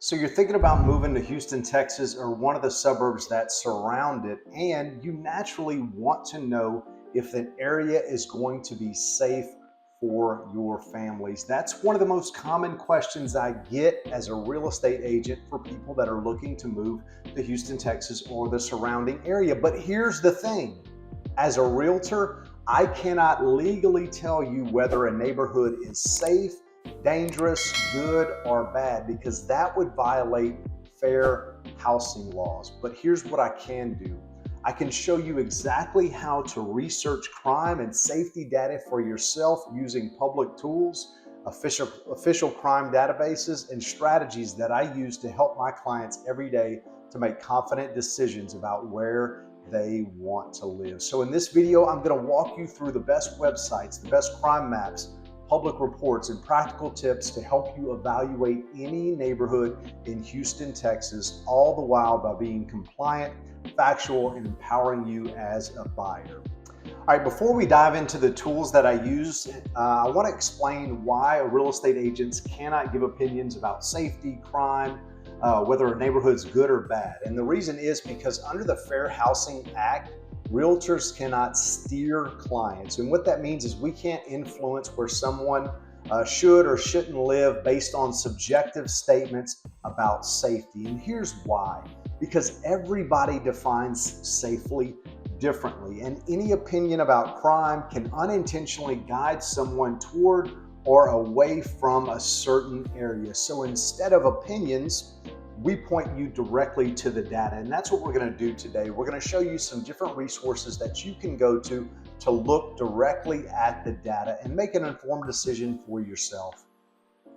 So you're thinking about moving to Houston, Texas, or one of the suburbs that surround it, and you naturally want to know if an area is going to be safe for your families. That's one of the most common questions I get as a real estate agent for people that are looking to move to Houston, Texas, or the surrounding area. But here's the thing. As a realtor, I cannot legally tell you whether a neighborhood is safe, dangerous, good, or bad, because that would violate fair housing laws. But here's what I can do. I can show you exactly how to research crime and safety data for yourself using public tools, official crime databases, and strategies that I use to help my clients every day to make confident decisions about where they want to live. So in this video, I'm going to walk you through the best websites, the best crime maps, public reports, and practical tips to help you evaluate any neighborhood in Houston, Texas, all the while by being compliant, factual, and empowering you as a buyer. All right, before we dive into the tools that I use, I want to explain why real estate agents cannot give opinions about safety, crime, whether a neighborhood's good or bad. And the reason is because under the Fair Housing Act, realtors cannot steer clients. And what that means is we can't influence where someone should or shouldn't live based on subjective statements about safety. And here's why. Because everybody defines safely differently, and any opinion about crime can unintentionally guide someone toward or away from a certain area. So instead of opinions, we point you directly to the data. And that's what we're going to do today. We're going to show you some different resources that you can go to look directly at the data and make an informed decision for yourself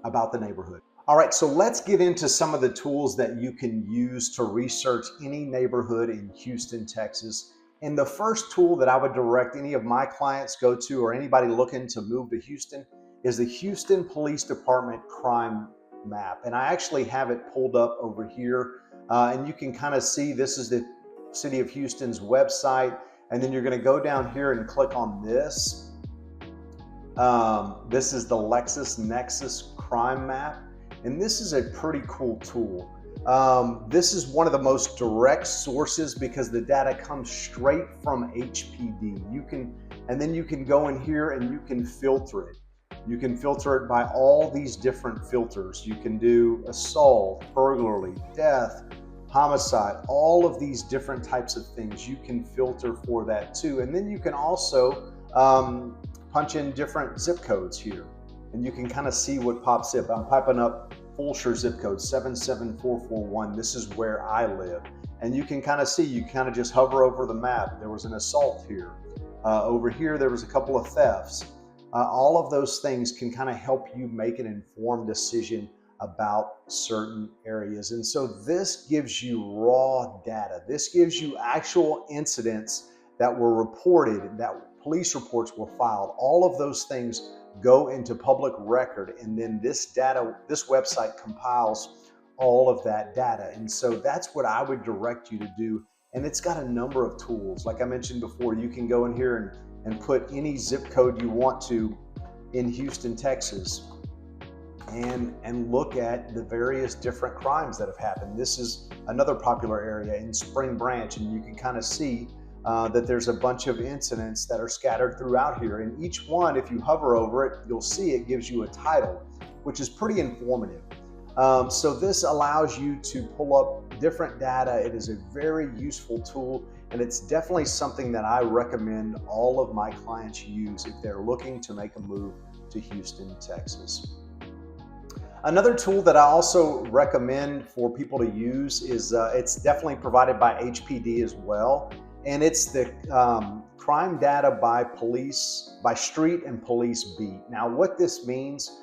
about the neighborhood. All right, so let's get into some of the tools that you can use to research any neighborhood in Houston, Texas. And the first tool that I would direct any of my clients go to, or anybody looking to move to Houston, is the Houston Police Department crime map. And I actually have it pulled up over here, and you can kind of see this is the City of Houston's website. And then you're going to go down here and click on this. This is the LexisNexis crime map, and this is a pretty cool tool. This is one of the most direct sources because the data comes straight from HPD. And then you can go in here and you can filter it. You can filter it by all these different filters. You can do assault, burglary, death, homicide, all of these different types of things. You can filter for that too. And then you can also punch in different zip codes here, and you can kind of see what pops up. I'm piping up Fulshire zip code 77441. This is where I live. And you can kind of see, you kind of just hover over the map. There was an assault here. Over here, there was a couple of thefts. All of those things can kind of help you make an informed decision about certain areas. And so this gives you raw data. This gives you actual incidents that were reported, that police reports were filed. All of those things go into public record, and then this website compiles all of that data. And so that's what I would direct you to do. And it's got a number of tools. Like I mentioned before, you can go in here and put any zip code you want to in Houston, Texas, and look at the various different crimes that have happened. This is another popular area in Spring Branch, and you can kind of see that there's a bunch of incidents that are scattered throughout here. And each one, if you hover over it, you'll see it gives you a title, which is pretty informative. So this allows you to pull up different data. It is a very useful tool, and it's definitely something that I recommend all of my clients use if they're looking to make a move to Houston, Texas. Another tool that I also recommend for people to use is it's definitely provided by HPD as well, and it's the crime data by street and police beat. Now, what this means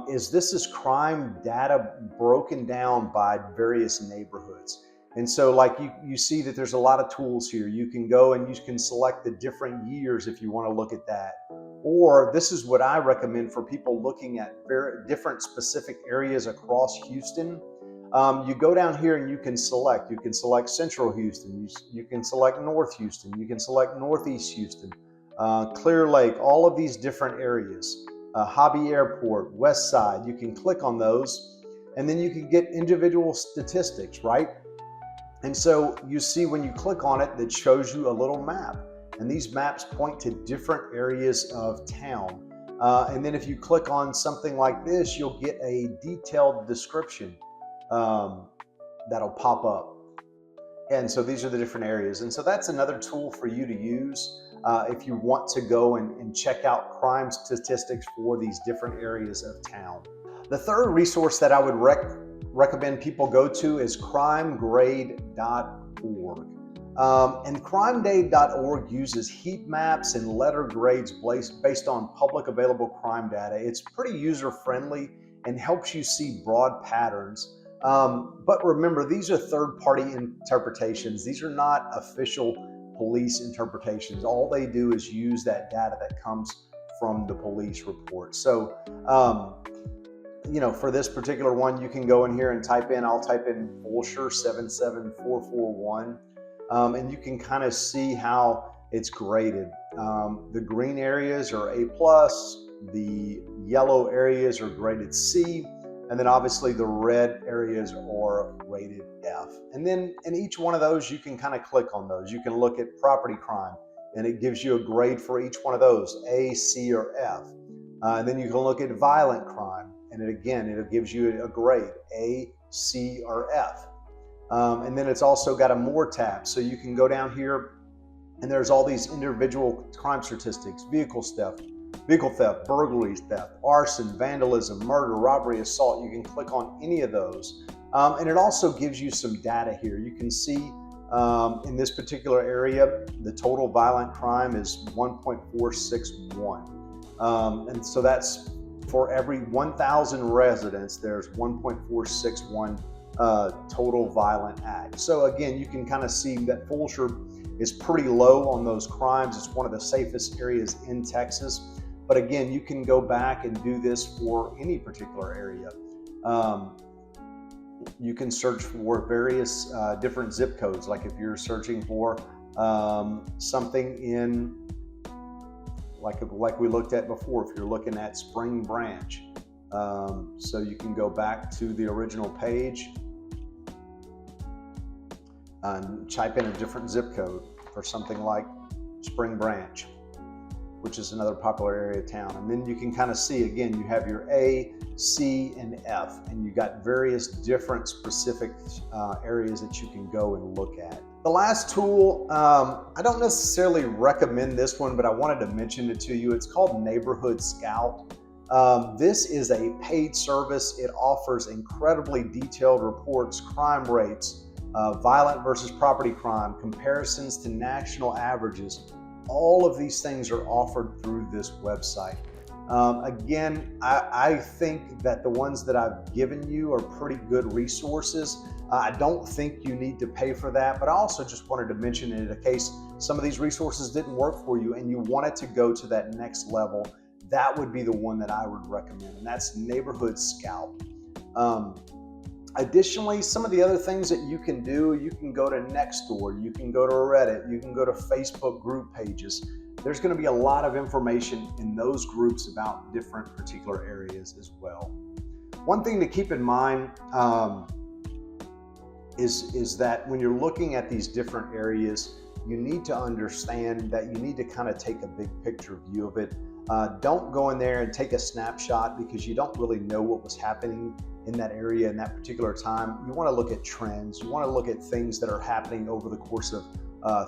is this is crime data broken down by various neighborhoods. And so like you see that there's a lot of tools here. You can go and you can select the different years if you want to look at that. Or this is what I recommend for people looking at very different specific areas across Houston. You go down here and you can select. You can select Central Houston. You can select North Houston. You can select Northeast Houston, Clear Lake, all of these different areas. Hobby Airport, West Side. You can click on those and then you can get individual statistics, right? And so you see when you click on it, that shows you a little map. And these maps point to different areas of town. And then if you click on something like this, you'll get a detailed description that'll pop up. And so these are the different areas. And so that's another tool for you to use if you want to go and check out crime statistics for these different areas of town. The third resource that I would recommend people go to is crimegrade.org. And crimegrade.org uses heat maps and letter grades based on public available crime data. It's pretty user-friendly and helps you see broad patterns. But remember, these are third-party interpretations. These are not official police interpretations. All they do is use that data that comes from the police report. So, for this particular one, you can go in here and I'll type in Fulsher 77441, and you can kind of see how it's graded. The green areas are A+, the yellow areas are graded C, and then obviously the red areas are rated F. And then in each one of those, you can kind of click on those. You can look at property crime, and it gives you a grade for each one of those, A, C, or F. And then you can look at violent crime, and it gives you a grade, A, C, or F. And then it's also got a more tab. So you can go down here, and there's all these individual crime statistics: vehicle theft, burglary theft, arson, vandalism, murder, robbery, assault. You can click on any of those. And it also gives you some data here. You can see in this particular area, the total violent crime is 1.461. And so that's for every 1,000 residents, there's 1.461 total violent acts. So again, you can kind of see that Fulsher is pretty low on those crimes. It's one of the safest areas in Texas. But again, you can go back and do this for any particular area. You can search for various different zip codes. Like if you're searching for something in, like we looked at before, if you're looking at Spring Branch. So you can go back to the original page and type in a different zip code for something like Spring Branch, which is another popular area of town. And then you can kind of see, again, you have your A, C, and F, and you got various different specific areas that you can go and look at. The last tool, I don't necessarily recommend this one, but I wanted to mention it to you. It's called Neighborhood Scout. This is a paid service. It offers incredibly detailed reports, crime rates, violent versus property crime, comparisons to national averages. All of these things are offered through this website. Again, I think that the ones that I've given you are pretty good resources. I don't think you need to pay for that, but I also just wanted to mention it in case some of these resources didn't work for you and you wanted to go to that next level. That would be the one that I would recommend, and that's Neighborhood Scout. Additionally, some of the other things that you can do, you can go to Nextdoor, you can go to Reddit, you can go to Facebook group pages. There's going to be a lot of information in those groups about different particular areas as well. One thing to keep in mind is that when you're looking at these different areas, you need to understand that you need to kind of take a big picture view of it. Don't go in there and take a snapshot because you don't really know what was happening in that area in that particular time. You want to look at trends. You want to look at things that are happening over the course of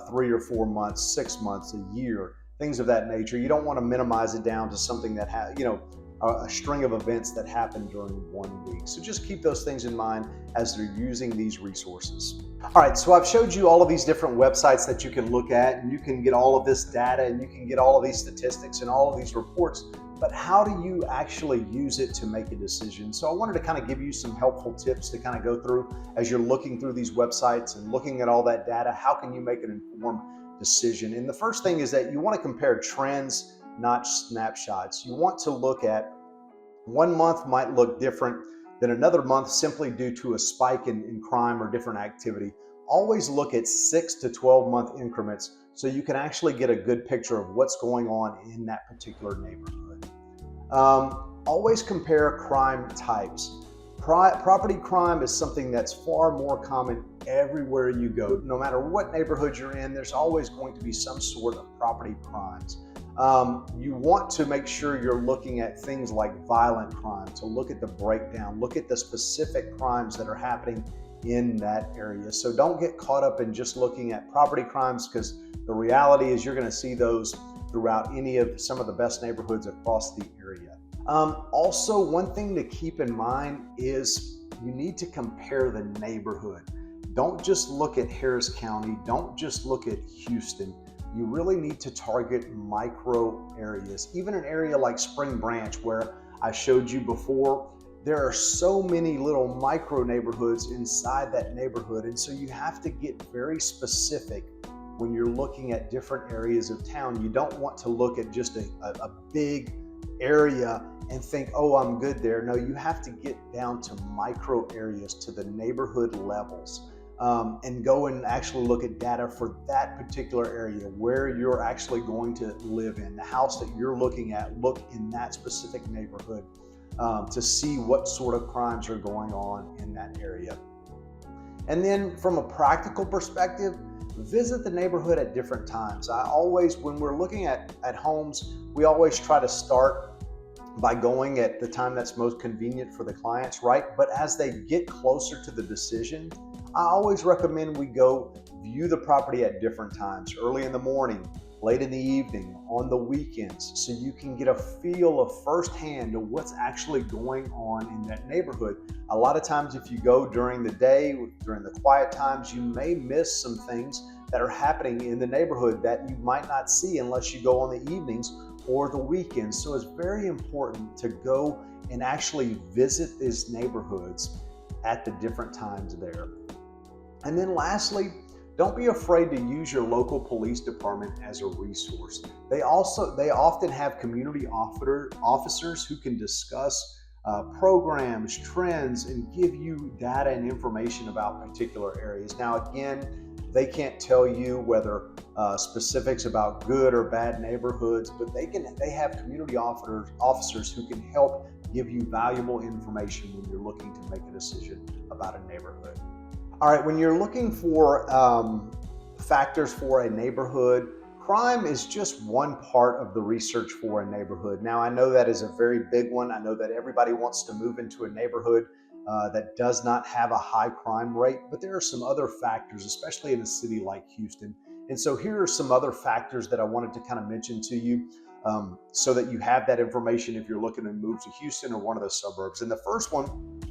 3 or 4 months, 6 months, a year, things of that nature. You don't want to minimize it down to something that a string of events that happened during 1 week. So just keep those things in mind as you're using these resources. All right, so I've showed you all of these different websites that you can look at, and you can get all of this data, and you can get all of these statistics and all of these reports, but how do you actually use it to make a decision? So I wanted to kind of give you some helpful tips to kind of go through as you're looking through these websites and looking at all that data. How can you make an informed decision? And the first thing is that you want to compare trends, not snapshots. You want to look at 1 month might look different than another month simply due to a spike in crime or different activity. Always look at 6 to 12 month increments so you can actually get a good picture of what's going on in that particular neighborhood. Always compare crime types. Property crime is something that's far more common everywhere you go. No matter what neighborhood you're in, there's always going to be some sort of property crimes. You want to make sure you're looking at things like violent crime, to look at the breakdown, look at the specific crimes that are happening in that area. So don't get caught up in just looking at property crimes, because the reality is you're going to see those throughout some of the best neighborhoods across the area. Also, one thing to keep in mind is you need to compare the neighborhood. Don't just look at Harris County. Don't just look at Houston. You really need to target micro areas. Even an area like Spring Branch, where I showed you before, there are so many little micro neighborhoods inside that neighborhood. And so you have to get very specific when you're looking at different areas of town. You don't want to look at just a big area and think, oh, I'm good there. No, you have to get down to micro areas, to the neighborhood levels, and go and actually look at data for that particular area, where you're actually going to live in. The house that you're looking at, look in that specific neighborhood to see what sort of crimes are going on in that area. And then from a practical perspective, visit the neighborhood at different times. When we're looking at homes, we always try to start by going at the time that's most convenient for the clients, right? But as they get closer to the decision, I always recommend we go view the property at different times, early in the morning, late in the evening, on the weekends, so you can get a feel of firsthand of what's actually going on in that neighborhood. A lot of times if you go during the day, during the quiet times, you may miss some things that are happening in the neighborhood that you might not see unless you go on the evenings or the weekends. So it's very important to go and actually visit these neighborhoods at the different times there. And then lastly, don't be afraid to use your local police department as a resource. They often have community officers who can discuss programs, trends, and give you data and information about particular areas. Now, again, they can't tell you whether specifics about good or bad neighborhoods, but they have community officers who can help give you valuable information when you're looking to make a decision about a neighborhood. All right, when you're looking for factors for a neighborhood, crime is just one part of the research for a neighborhood. Now, I know that is a very big one. I know that everybody wants to move into a neighborhood that does not have a high crime rate, but there are some other factors, especially in a city like Houston. And so here are some other factors that I wanted to kind of mention to you so that you have that information if you're looking to move to Houston or one of the suburbs. And the first one,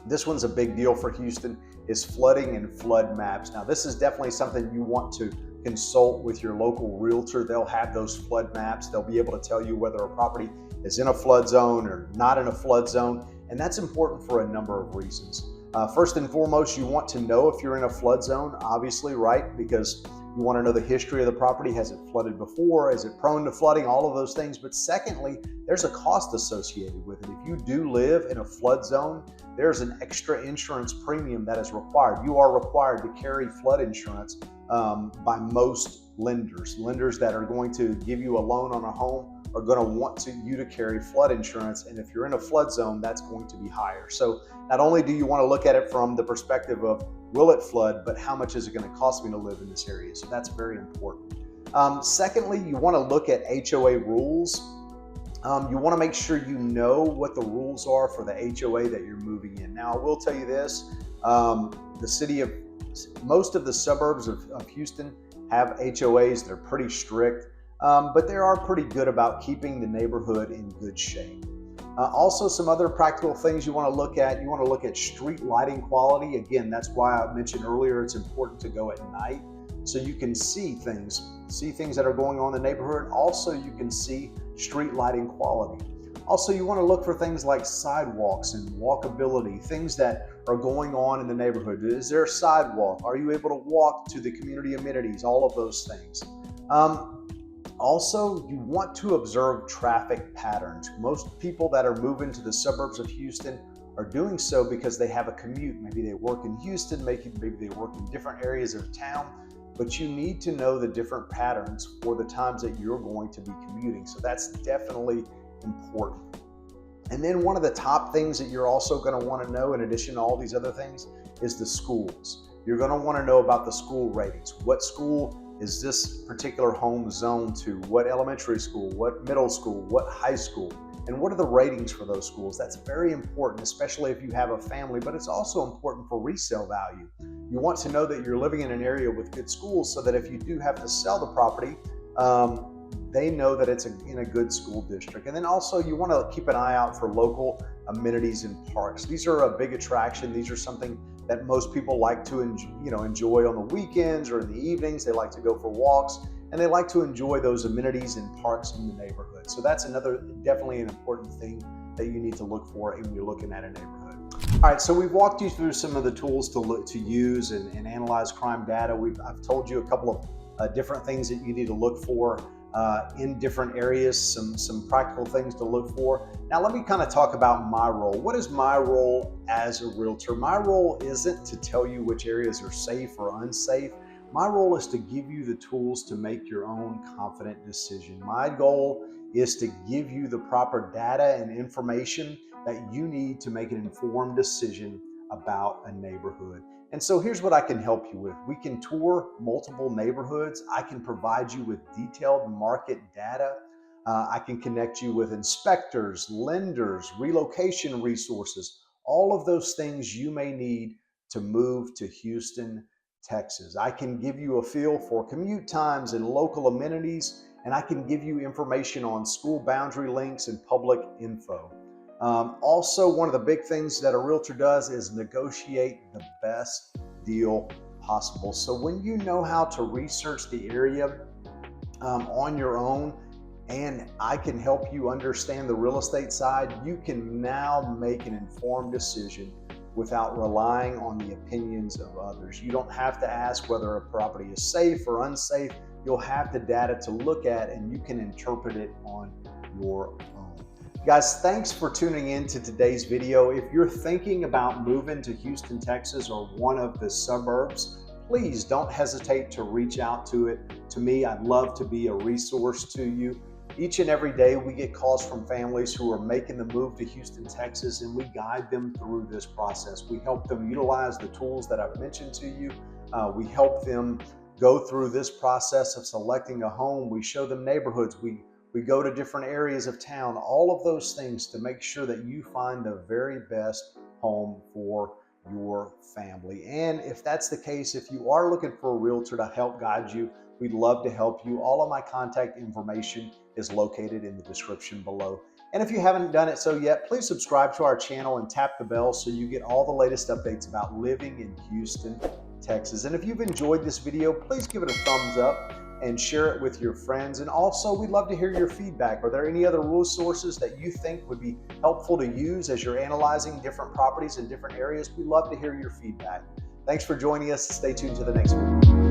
this one's a big deal for Houston, is flooding and flood maps. Now, this is definitely something you want to consult with your local realtor. They'll have those flood maps. They'll be able to tell you whether a property is in a flood zone or not in a flood zone. And that's important for a number of reasons. First and foremost, you want to know if you're in a flood zone, obviously, right? Because you want to know the history of the property. Has it flooded before? Is it prone to flooding? All of those things. But secondly, there's a cost associated with it. If you do live in a flood zone, there's an extra insurance premium that is required. You are required to carry flood insurance by most lenders. Lenders that are going to give you a loan on a home are going to want you to carry flood insurance. And if you're in a flood zone, that's going to be higher. So not only do you want to look at it from the perspective of will it flood, but how much is it going to cost me to live in this area? So that's very important. Secondly, you want to look at HOA rules. You want to make sure you know what the rules are for the HOA that you're moving in. Now, I will tell you this, most of the suburbs of Houston have HOAs. They're pretty strict, but they are pretty good about keeping the neighborhood in good shape. Also, some other practical things you want to look at. You want to look at street lighting quality. Again, that's why I mentioned earlier it's important to go at night so you can see things that are going on in the neighborhood. Also, you can see street lighting quality. Also, you want to look for things like sidewalks and walkability, things that are going on in the neighborhood. Is there a sidewalk? Are you able to walk to the community amenities? All of those things. Also, you want to observe traffic patterns. Most people that are moving to the suburbs of Houston are doing so because they have a commute. Maybe they work in Houston, maybe they work in different areas of town, but you need to know the different patterns for the times that you're going to be commuting. So that's definitely important. And then one of the top things that you're also going to want to know, in addition to all these other things, is the schools. You're going to want to know about the school ratings. What school is this particular home zoned to? What elementary school, what middle school, what high school, and what are the ratings for those schools? That's very important, especially if you have a family, but it's also important for resale value. You want to know that you're living in an area with good schools so that if you do have to sell the property, they know that it's in a good school district. And then also you want to keep an eye out for local amenities and parks. These are a big attraction. These are something that most people like to enjoy on the weekends or in the evenings. They like to go for walks and they like to enjoy those amenities and parks in the neighborhood. So that's definitely an important thing that you need to look for when you're looking at a neighborhood. All right, so we've walked you through some of the tools to use and analyze crime data. I've told you a couple of different things that you need to look for in different areas, some practical things to look for. Now let me kind of talk about my role. What is my role as a realtor? My role isn't to tell you which areas are safe or unsafe. My role is to give you the tools to make your own confident decision. My goal is to give you the proper data and information that you need to make an informed decision about a neighborhood. And so here's what I can help you with. We can tour multiple neighborhoods. I can provide you with detailed market data. I can connect you with inspectors, lenders, relocation resources, all of those things you may need to move to Houston, Texas. I can give you a feel for commute times and local amenities, and I can give you information on school boundary links and public info. Also, one of the big things that a realtor does is negotiate the best deal possible. So when you know how to research the area on your own, and I can help you understand the real estate side, you can now make an informed decision without relying on the opinions of others. You don't have to ask whether a property is safe or unsafe. You'll have the data to look at and you can interpret it on your own. Guys, thanks for tuning in to today's video. If you're thinking about moving to Houston, Texas or one of the suburbs, please don't hesitate to reach out to me. I'd love to be a resource to you. Each and every day we get calls from families who are making the move to Houston, Texas, and we guide them through this process. We help them utilize the tools that I've mentioned to you. We help them go through this process of selecting a home. We show them neighborhoods. We go to different areas of town, all of those things to make sure that you find the very best home for your family. And if that's the case, if you are looking for a realtor to help guide you, we'd love to help you. All of my contact information is located in the description below. And if you haven't done it so yet, please subscribe to our channel and tap the bell so you get all the latest updates about living in Houston, Texas. And if you've enjoyed this video, please give it a thumbs up and share it with your friends. And also, we'd love to hear your feedback. Are there any other resources that you think would be helpful to use as you're analyzing different properties in different areas? We'd love to hear your feedback. Thanks for joining us. Stay tuned to the next video.